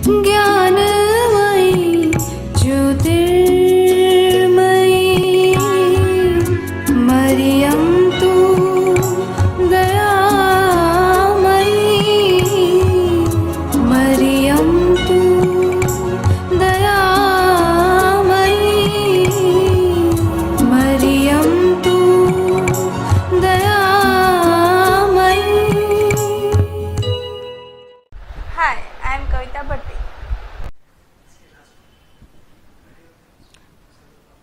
ज्ञानमयी ज्योतिर्मयी मरियम तू दयामयी मरियम तू दयामयी मरियम तू दयामयी। हाय, आई एम कविता भट्टी।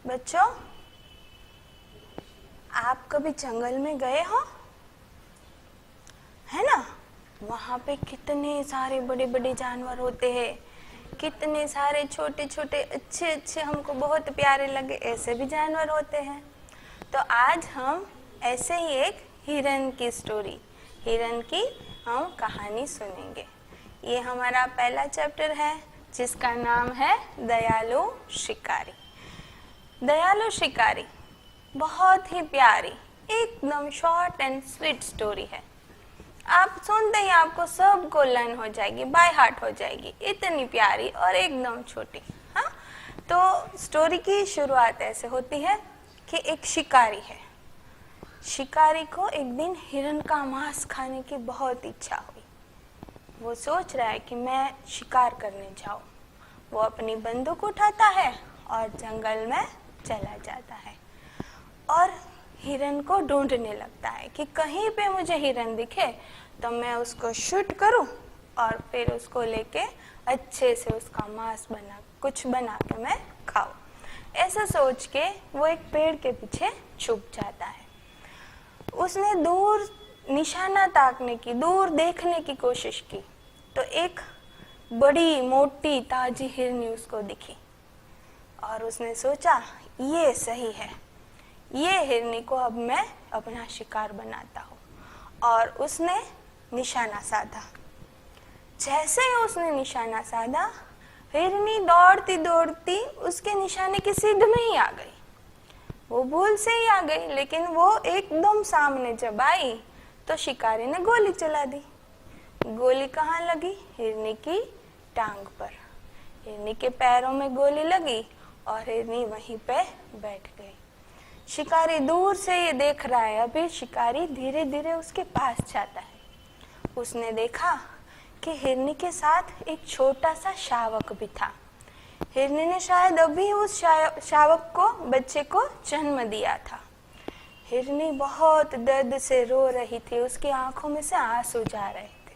बच्चों, आप कभी जंगल में गए हो? है ना? वहाँ पे कितने सारे बड़े बड़े जानवर होते हैं, कितने सारे छोटे छोटे अच्छे अच्छे हमको बहुत प्यारे लगे ऐसे भी जानवर होते हैं। तो आज हम ऐसे ही एक हिरन की स्टोरी, हिरन की हम कहानी सुनेंगे। ये हमारा पहला चैप्टर है जिसका नाम है दयालु शिकारी। दयालु शिकारी बहुत ही प्यारी, एकदम शॉर्ट एंड स्वीट स्टोरी है। आप सुनते ही आपको सबको लर्न हो जाएगी, बाय हार्ट हो जाएगी, इतनी प्यारी और एकदम छोटी। हाँ, तो स्टोरी की शुरुआत ऐसे होती है कि एक शिकारी है। शिकारी को एक दिन हिरन का मांस खाने की बहुत इच्छा हुई। वो सोच रहा है कि मैं शिकार करने जाऊं। वो अपनी बंदूक उठाता है और जंगल में चला जाता है और हिरन को ढूंढने लगता है कि कहीं पे मुझे हिरन दिखे तो मैं उसको शूट करूं और फिर उसको लेके अच्छे से उसका मांस बना के मैं खाऊं। ऐसा सोच के वो एक पेड़ के पीछे छुप जाता है। उसने दूर निशाना ताकने की, दूर देखने की कोशिश की तो एक बड़ी मोटी ताजी हिरनी उसको दिखी और उसने सोचा ये सही है, ये हिरनी को अब मैं अपना शिकार बनाता हूँ। और उसने निशाना साधा। जैसे ही उसने निशाना साधा, हिरनी दौड़ती दौड़ती उसके निशाने की सीध में ही आ गई। वो भूल से ही आ गई, लेकिन वो एकदम सामने जब आई तो शिकारी ने गोली चला दी। गोली कहाँ लगी? हिरनी की टांग पर। हिरनी के पैरों में गोली लगी और हिरनी वहीं पे बैठ गई। शिकारी दूर से ये देख रहा है। अभी शिकारी धीरे धीरे उसके पास जाता है। उसने देखा कि हिरनी के साथ एक छोटा सा शावक भी था। हिरनी ने शायद अभी उस शावक को, बच्चे को जन्म दिया था। हिरनी बहुत दर्द से रो रही थी, उसकी आंखों में से आंसू जा रहे थे।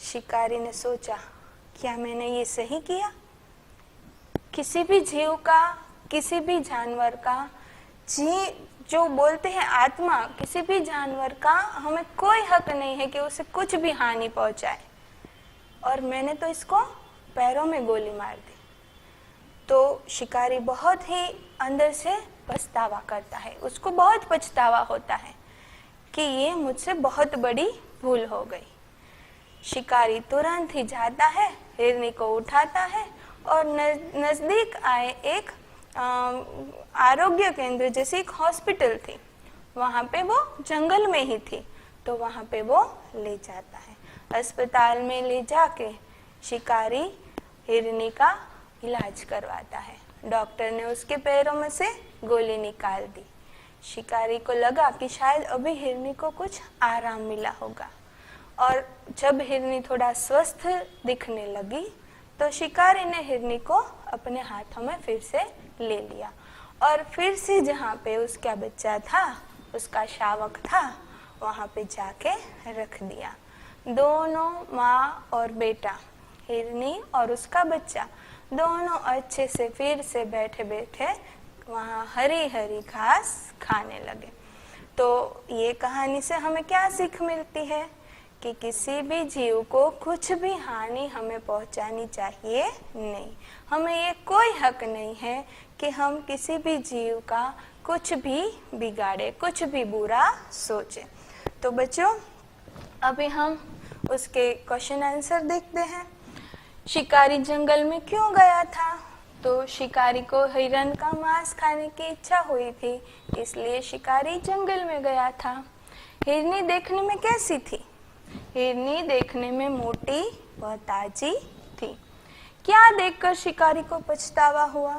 शिकारी ने सोचा, क्या मैंने ये सही किया? किसी भी जीव का, किसी भी जानवर का, जो बोलते हैं आत्मा, किसी भी जानवर का हमें कोई हक नहीं है कि उसे कुछ भी हानि पहुंचाए। और मैंने तो इसको पैरों में गोली मार दी। तो शिकारी बहुत ही अंदर से पछतावा करता है। उसको बहुत पछतावा होता है कि ये मुझसे बहुत बड़ी भूल हो गई। शिकारी तुरंत ही जाता है, हिरनी को उठाता है और नजदीक आए एक आरोग्य केंद्र जैसी एक हॉस्पिटल थी, वहाँ पे वो जंगल में ही थी, तो वहाँ पे वो ले जाता है। अस्पताल में ले जाके शिकारी हिरनी का इलाज करवाता है। डॉक्टर ने उसके पैरों में से गोली निकाल दी। शिकारी को लगा कि शायद अभी हिरनी को कुछ आराम मिला होगा। और जब हिरनी थोड़ा स्वस्थ दिखने लगी तो शिकारी ने हिरनी को अपने हाथों में फिर से ले लिया और फिर से जहाँ पे उसका बच्चा था, उसका शावक था, वहाँ पे जाके रख दिया। दोनों माँ और बेटा, हिरनी और उसका बच्चा, दोनों अच्छे से फिर से बैठे बैठे वहाँ हरी हरी घास खाने लगे। तो ये कहानी से हमें क्या सीख मिलती है कि किसी भी जीव को कुछ भी हानि हमें पहुंचानी चाहिए नहीं। हमें ये कोई हक नहीं है कि हम किसी भी जीव का कुछ भी बिगाड़े, कुछ भी बुरा सोचे। तो बच्चों, अभी हम उसके क्वेश्चन आंसर देखते हैं। शिकारी जंगल में क्यों गया था? तो शिकारी को हिरन का मांस खाने की इच्छा हुई थी, इसलिए शिकारी जंगल में गया था। हिरनी देखने में कैसी थी? हिरनी देखने में मोटी व ताजी थी। क्या देखकर शिकारी को पछतावा हुआ?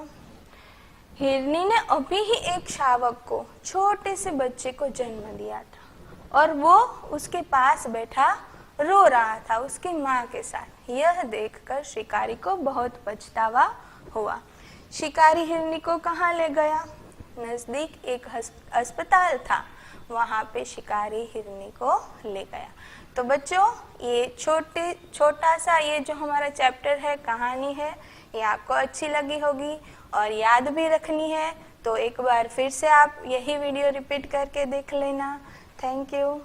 हिरनी ने अभी ही एक शावक को, छोटे से बच्चे को जन्म दिया था और वो उसके पास बैठा रो रहा था उसकी माँ के साथ। यह देखकर शिकारी को बहुत पछतावा हुआ। शिकारी हिरनी को कहाँ ले गया? नजदीक एक अस्पताल था, वहां पे शिकारी हिरनी को ले गया। तो बच्चों, ये छोटा सा ये जो हमारा चैप्टर है, कहानी है, ये आपको अच्छी लगी होगी और याद भी रखनी है। तो एक बार फिर से आप यही वीडियो रिपीट करके देख लेना। Thank you.